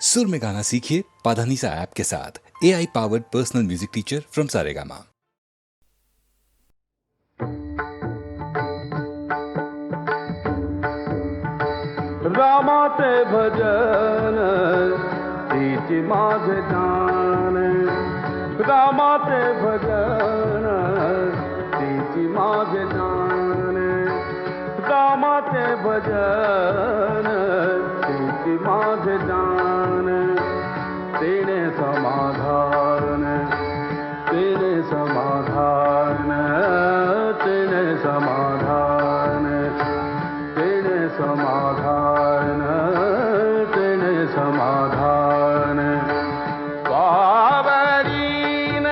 सुर में गाना सीखिए पाधानीसा ऐप के साथ। AI powered personal music teacher from Saregama. रामाचे भजन तिची माझे जान, रामाचे भजन तिची माझे जान, रामाचे भजन तिची माझे जान, तेने समाधान, तेने समाधान, तेने समाधान, तेने समाधान, तेने समाधान, पावरीन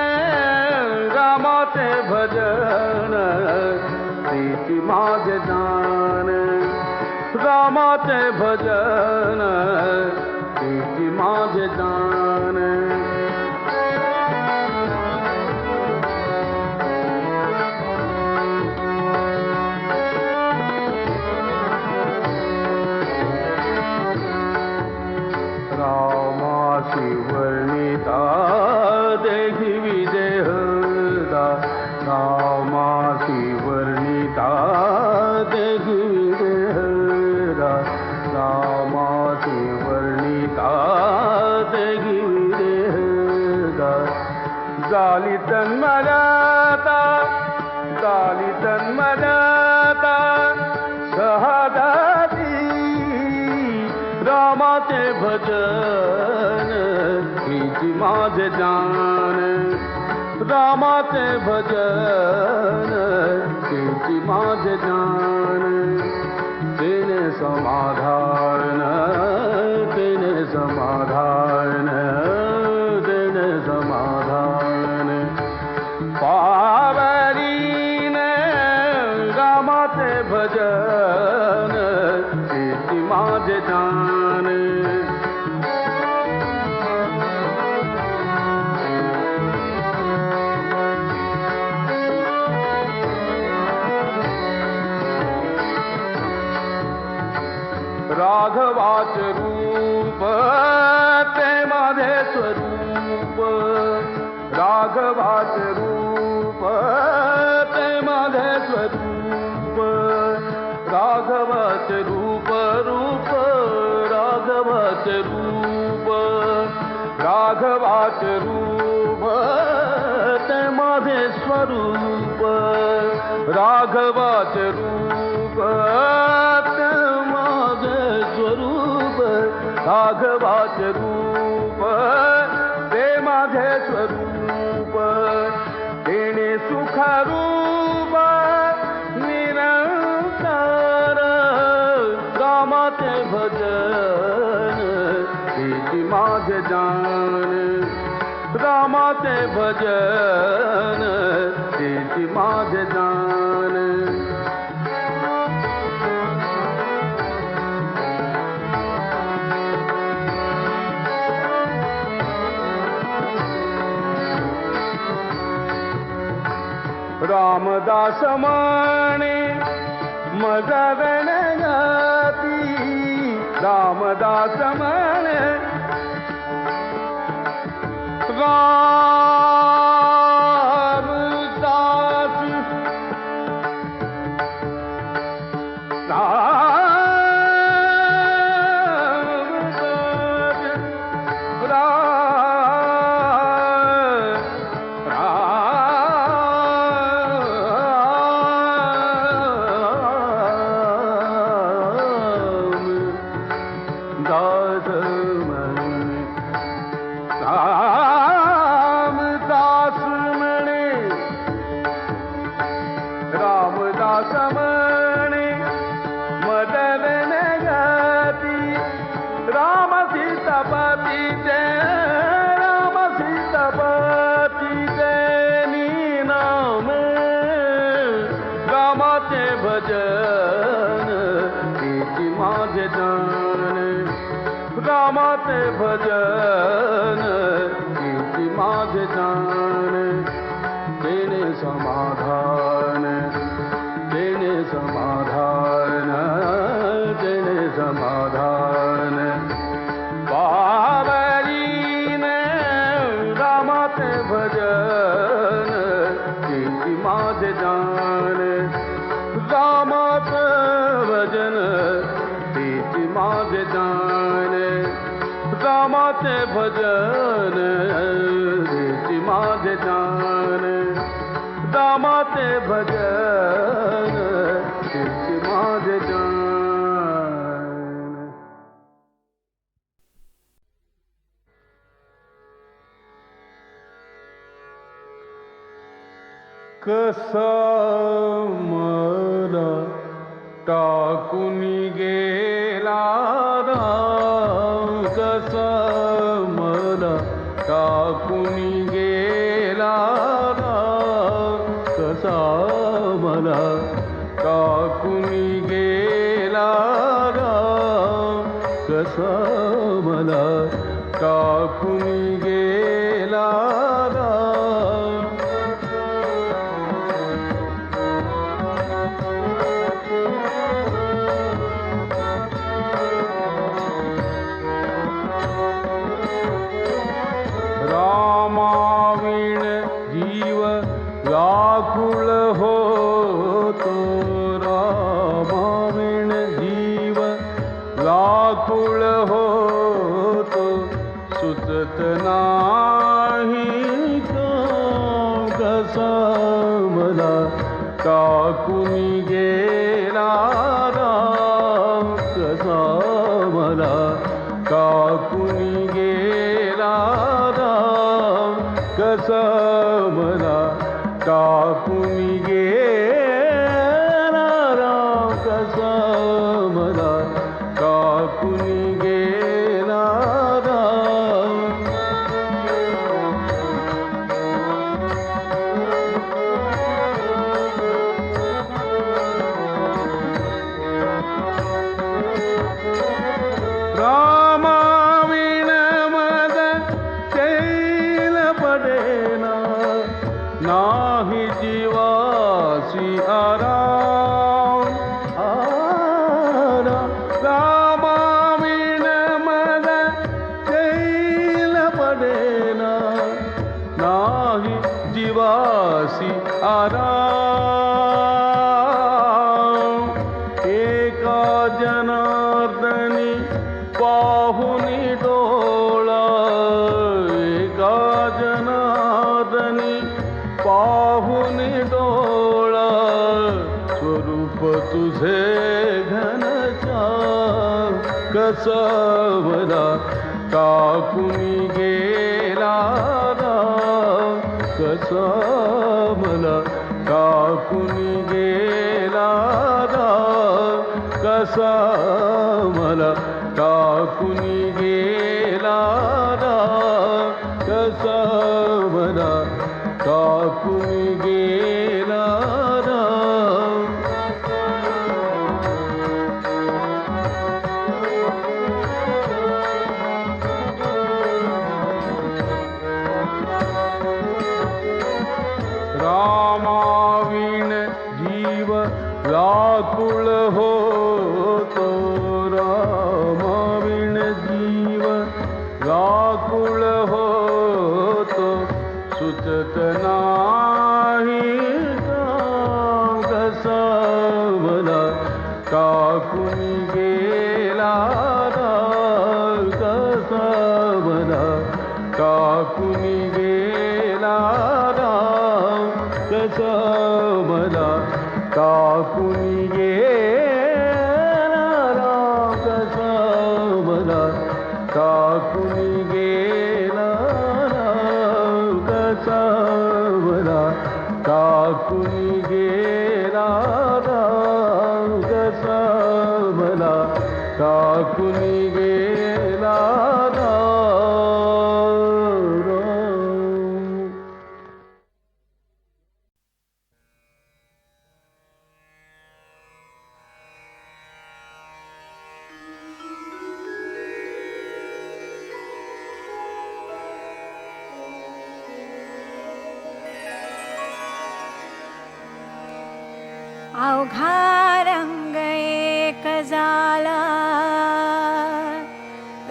रामाचे भजन तिची माझे जान, रामाचे भजन तिची माझे जान, रामाशी वर्णिता देहि विदेहदा, रामाशी वर्णिता देहि विदेहदा, रामाशी वर्णिता देहि विदेहदा, झाली तन्मयता, झाली तन्मयता शहादाती, रामाचे भजन तिची माझे जान, रामाचे भजन तिची माझे जान, तेने समाधान, तेने समाधान, तेने समाधान, पावरीन रामाचे भजन तिची माझे जान, राघवाचे रूप ते माझे स्वरूप, राघवाचे रूप ते माझे स्वरूप, राघवाचे रूप रूप, राघवाचे रूप, राघवाचे रूप ते माझे स्वरूप, राघवाचे रूप ते माझे स्वरूप, राघवाचे रूप ते माझे स्वरूप, तेने सुखरूप निरंतर, रामाचे भजन तिची माझे जान, रामाचे भजन तिची माझे जान, रामदास माने मज गणगती, रामदास माने रामदास, रामदास म्हणे, रामदास म्हणे मदन गती, राम सीतापती जय, राम सीतापती जय नाम, रामाचे भजन तिची माझे जान, रामाचे भजन तिची माझे जान, तेने समाधान, तेने समाधान, तेने समाधान, पाव रामाचे भजन हेची माझे जान रामाचे भजन हेची माझे जान कसा मला टाकून गेला राम कसा मला टाकून गेला राम कसा मला टाकून गेला राम कसा मला टाकून गेला राम रामाविण जीव व्याकुळ होतो रामाविण जीव व्याकुळ होतो सुचत नाही कसा मला टाकून गेला राम कसा मला टाकून गेला राम कसा मला टाकून गेला राम कसा मला टाकून गेला राम रामाविण मद शैल पडेना नाही जीवासी आराम रामाविण मद शैल पडेना नाही जीवासी आराम एका जनार्दनी पाहुनी डोळा एका जनार्दनी पाहुनी डोळा स्वरूप तुझे घनश्याम कसा मला टाकून गेला राम कसा मला टाकून गेला राम कसा मला टाकून गेला राम कसा मला टाकून गेला राम रामाविण जीव व्याकुळ होतो रामाविण जीव व्याकुळ होतो सुचत नाही कसा मला टाकून गेला राम कसा मला टाकून गेला राम कसा मला टाकून गेला राम कसा मला टाकून गेला राम कसा मला टाकून गेला राम कसा मला टाकून गेला राम अवघा रंग एक झाला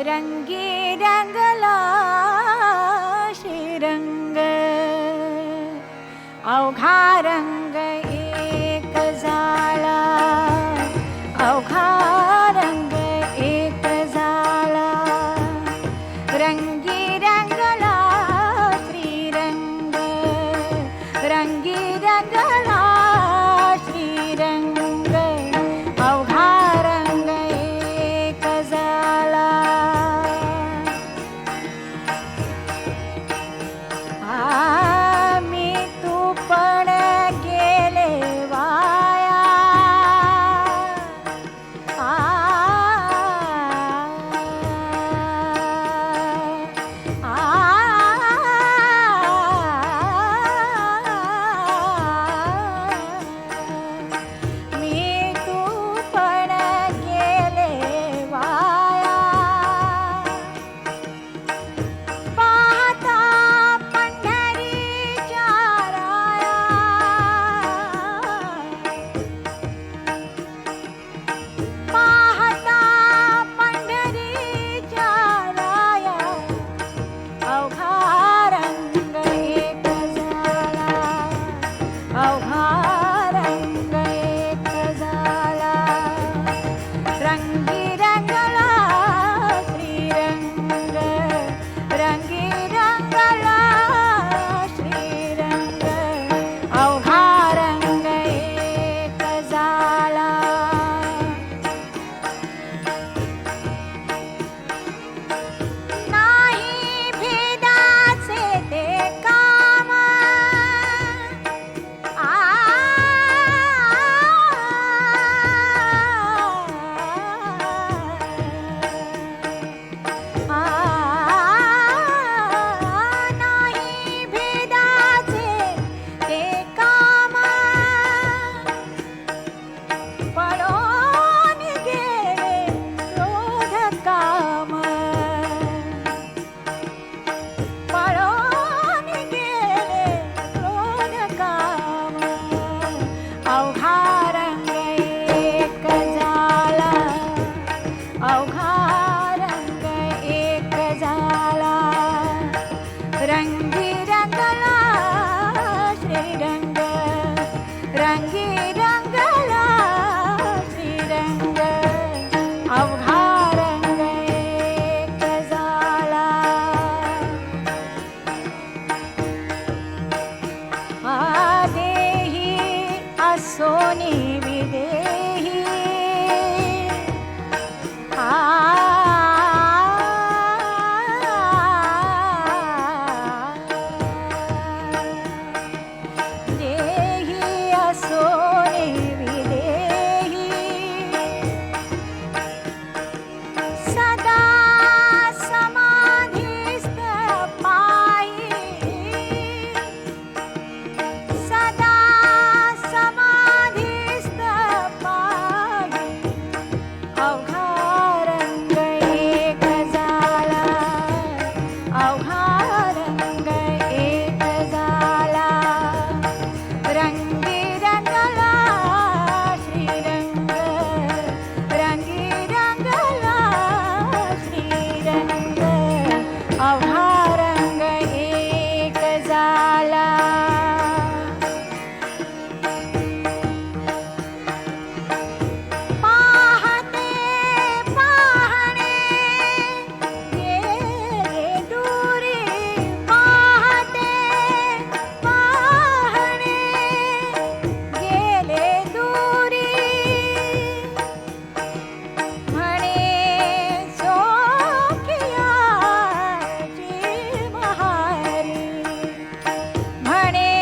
रंगी रंगला श्रीरंग अवघा रंग एक झाला अवघा रंग एक झाला अवघा रंग एक झाला. पाहते पाहणे गेले दूरी, पाहते पाहणे गेले दूरी. म्हणे चोखियाची बहारी, म्हणे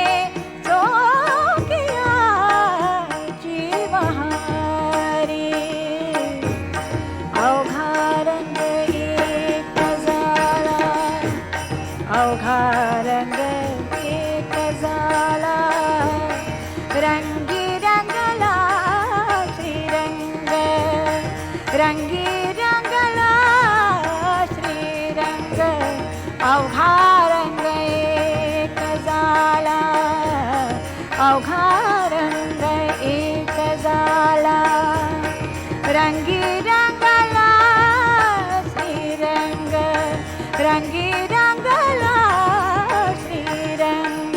चोखियाची बहारी. अवघा रंग एक झाला, अवघा रंग एक झाला. रंगी रंगला श्रीरंग, रंगी रंगला श्रीरंग. अवघा रंग एक झाला, अवघा रंग एक झाला. रंगी रंगला श्रीरंग, रंगी रंगला श्रीरंग.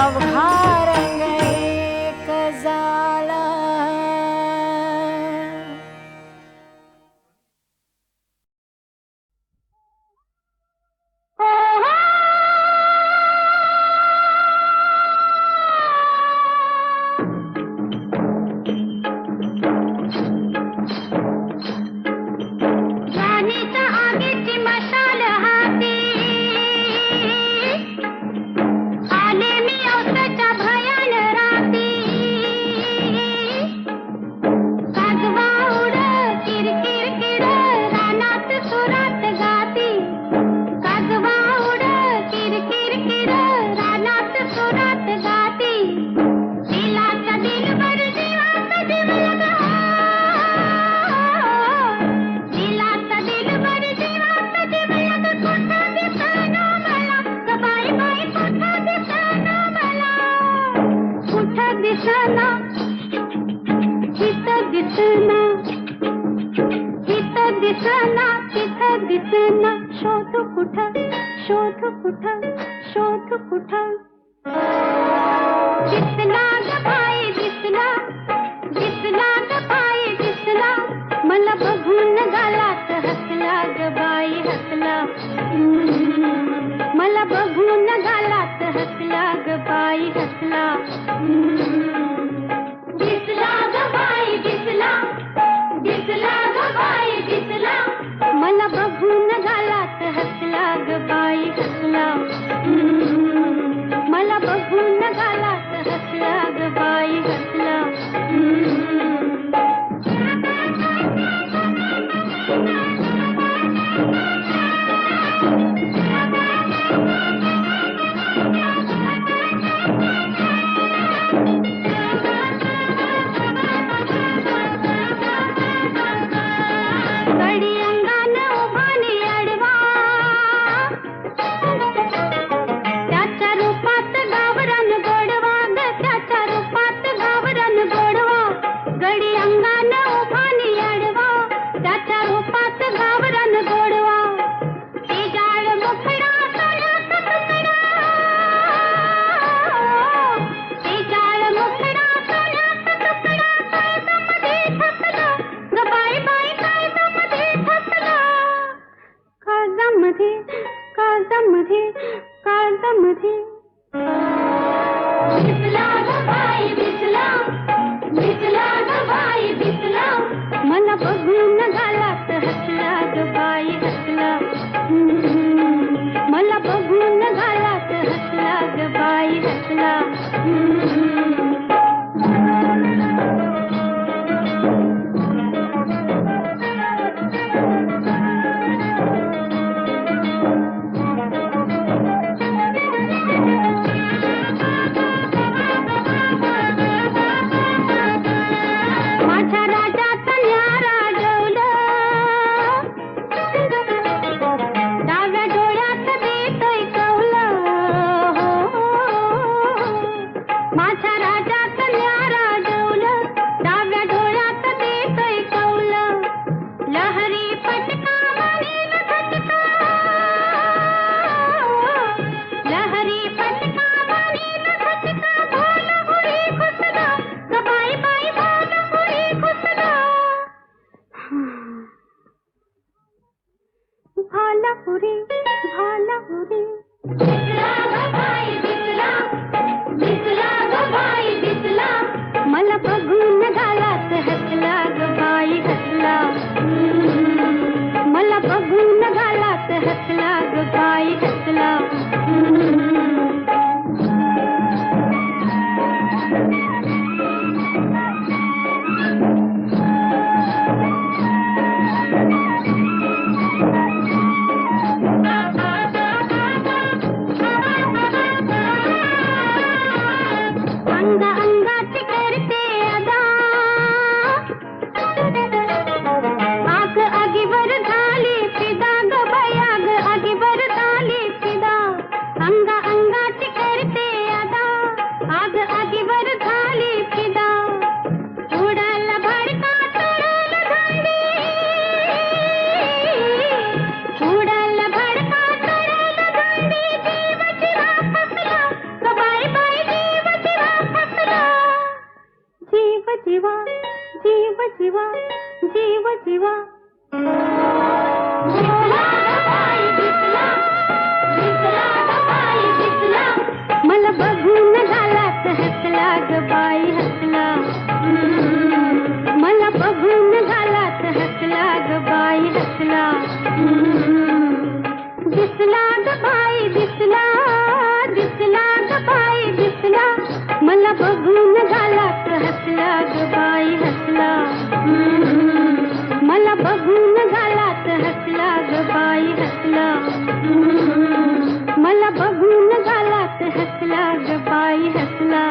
अवघा रंग एक झाला. राणीच्या आगीची मशाल हाती, आले मी औसाच्या भयान राती. काजवा उड किरकिर किर रानात सुरात गाती. काजवा उड किरकिर किर रानात सुरात गाती. दिलाचा दिलबर जीवाचा जीव लगा, दिलाचा दिलबर जीवाचा जीव लगा. कुठं दिसना मला ग बाई बाई, कुठं दिसना मला, कुठं दिसना, इथं दिसना, इथं दिसना, तिथं दिसना. शोध कुठं, शोध कुठं, शोध कुठं. दिसला ग बाई दिसला, दिसला ग बाई दिसला. मला बघून गालात हसला ग बाई हसला. मला बघून गालात हसला ग बाई हसला. दिसला ग बाई दिसला, दिसला ग बाई दिसला. मला बघून गालात हसला ग बाई हसला. मला बघून गालात हसला ग बाई हसला. गडी अंगान उभानी अडवा, त्याच्या रूपात गावरान गोडवा ग, त्याच्या रूपात गावरान गोडवा. गडी अंगान उभानी अडवा, त्याच्या रूपात गावरान गोडवा. ते जाळ मुखडा सोन्याचा तुकडा, ते जाळ मुखडा सोन्याचा तुकडा. काळजामध्ये ठसला ग बाई बाई, काळजामध्ये ठसला. काळजामध्ये, काळजामध्ये, काळजामध्ये. दिसला ग बाई दिसला, दिसला ग बाई दिसला. मला बघून गालात हसला ग बाई हसला. मला बघून गालात हसला ग बाई हसला. माझ्या राजाचा न्यारा डवलं, भाला हो रे. दिसला ग बाई दिसला, दिसला ग बाई दिसला, मला बघून गालात हसला ग बाई हसला. मला बघून गालात हसला ग बाई हसला. अंगा अंगात करते अदा, आग आगीवर झाली फिदा ग बाई, आग आगीवर झाली फिदा. अंगा अंगात करते अदा, आग आगीवर झाली फिदा. उडाला भडका तोडाला दांडी, उडाला भडका तोडाला दांडी, जीव जिवा फसला ग बाई बाई, जीव जिवा फसला. जीव जिवा, जीव जिवा, जीव जिवा. दिसला ग बाई दिसला, दिसला ग बाई दिसला, मला बघून गालात हसला ग बाई हसला. मला बघून गालात हसला ग बाई हसला. दिसला ग बाई दिसला, दिसला ग बाई दिसला, मला बघून गालात हसला ग बाई हसला. मला बघून गालात हसला ग बाई हसला. मला बघून गालात हसला ग बाई हसला.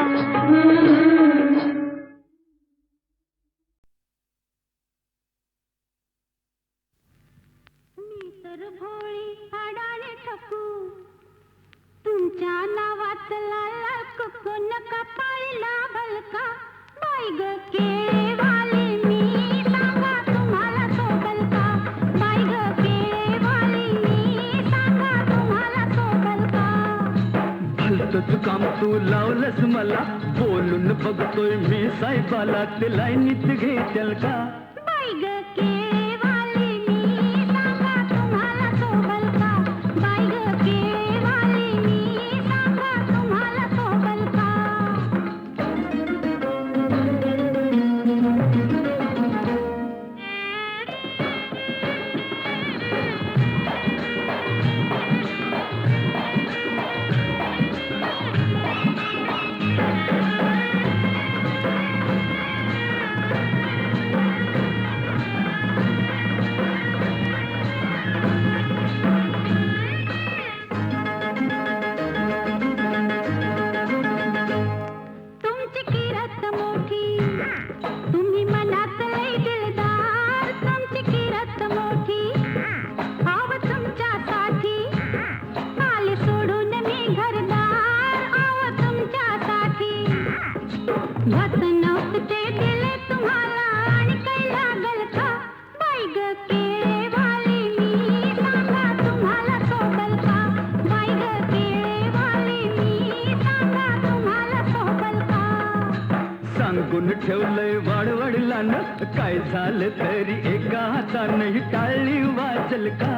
मी तर भोळी आडाने ठकू, तुमच्या नावात लाला कुकू नका पाळीला भलका. बाई ग केळेवाली मी सांगा तुम्हाला सोबल का. बाई ग केळेवाली मी सांगा तुम्हाला सोबल का. भलतंच काम तू लावलंस मला, बोलून बघतोय मी साहेबाला, ते लाईनीत घेचल का. बाई ग केळेवाली मी सांगा तुम्हाला सोबल का. बाई ग केळेवाली मी सांगा तुम्हाला सोबल का. तुमची किरत मोठी, तुम्ही मनात लय दिलदार. तुमची किरत मोठी, आव तुमच्यासाठी आले सोडून मी घरदार. आव तुमच्यासाठी भत नव्हते दिले तुम्हाला, आणि काही लागल का. बाई ग केळेवाली मी सांगा तुम्हाला सोबल का. बाई ग केळेवाली मी सांगा तुम्हाला सोबल का. सांगून ठेवलंय वाडवडिलानं, काय झालं तरी एका हातानं ही टाळली वाचल का.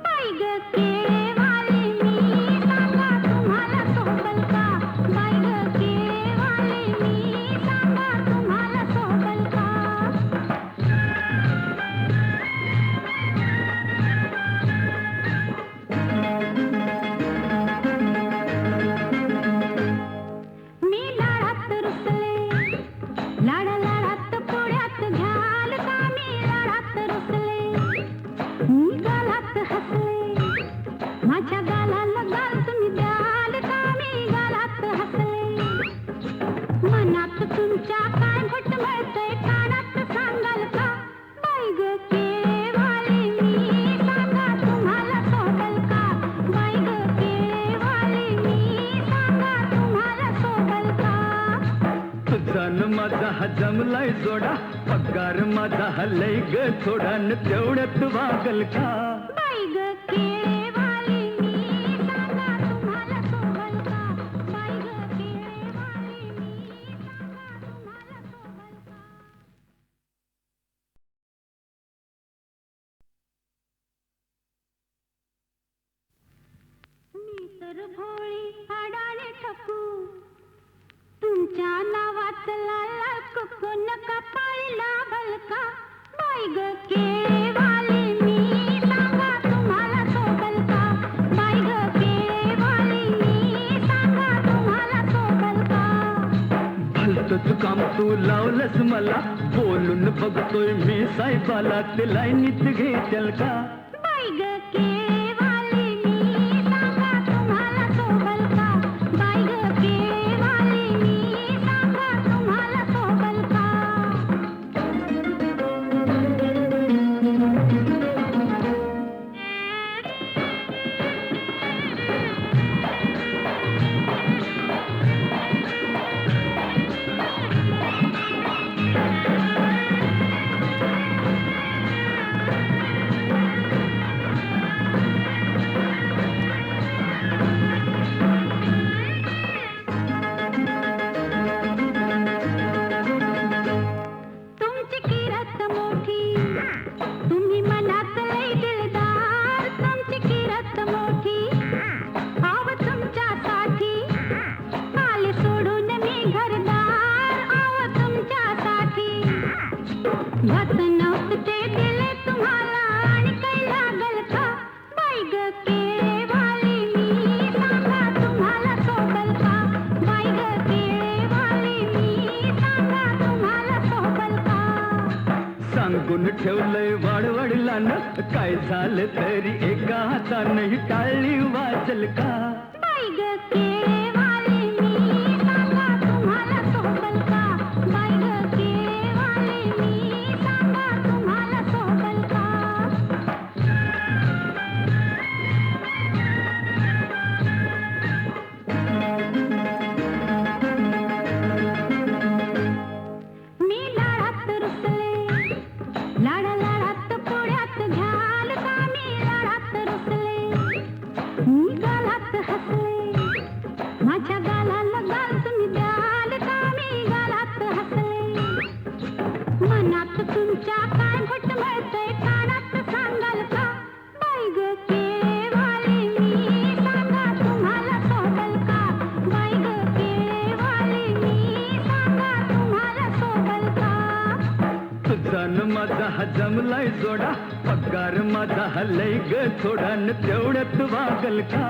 बाई ग केळेवाली मी सांगा तुम्हाला सोबल का. बाई ग केळेवाली मी सांगा तुम्हाला सोबल का. मी लाडात रुसले, लाडा लाडात पोळ्यात घ्याल का. मी लाडात रुसले, मी गालात हसले, माझ्या गालाला गाल तुम्ही द्याल का. मी गालात हसले, मनात तुमच्या काय घुटमळतंय, कानात सांगाल का. बाई ग केळेवाली मी सांगा तुम्हाला सोबल का. बाई ग केळेवाली मी सांगा तुम्हाला सोबल का. तुझा न माझा हा जमलाय जोडा, पगार माझा हलय ग थोडा, न तेवढ्यात वागल का. बाई ग केळेवाली मी सांगा तुम्हाला सोबल का. बाई ग केळेवाली मी सांगा तुम्हाला सोबल का. सुंदर भोळी आडाने ठकू तुमच्या नावाचं लाल लाल कुकून कपाळीला भलका बाई ग केळेवाली मी सांगा तुम्हाला सोबल का बाई ग केळेवाली मी सांगा तुम्हाला सोबल का भलतंच काम तू लावलंस मला बोलून बघतोय मी साहेबाला ते लाईनीत घेचल का बाई ग केळेवाली मी सांगा तुम्हाला सोबल का बाई ग केळेवाली मी सांगा तुम्हाला सोबल का तुमची किरत मोठी तुम्ही मनात लई दिलदार तुमची किरत मोठी आव तुमच्यासाठी आले सोडून मी घरदार आव तुमच्यासाठी वत नव्हते दिले तुम्हाला आणि काही लागल का बाई ग केळेवाली मी सांगा तुम्हाला सोबल का बाई ग केळेवाली मी सांगा तुम्हाला सोबल का सांगून ठेवलंय वाडवडिलानं काय झालं तरी एका हातानं ही टाळी वाजल का बाई ग केळेवाली मी सांगा तुम्हाला सोबल का बाई ग केळेवाली मी सांगा तुम्हाला सोबल का मी लाडात रुसले लाडा लाडात पोळ्यात घ्याल का मी लाडात रुसले मी गालात हसले माझ्या गालाला गाल तुम्ही द्याल का मी गालात हसले मनात तुमच्या काय घुटमळतंय कानात सांगाल का बाई ग केळेवाली मी सांगा तुम्हाला सोबल का बाई ग केळेवाली मी सांगा तुम्हाला सोबल का तुझा न माझा हा जमलाय जोडा पगार माझा हलय ग थोडा न तेवढ्यात वागल का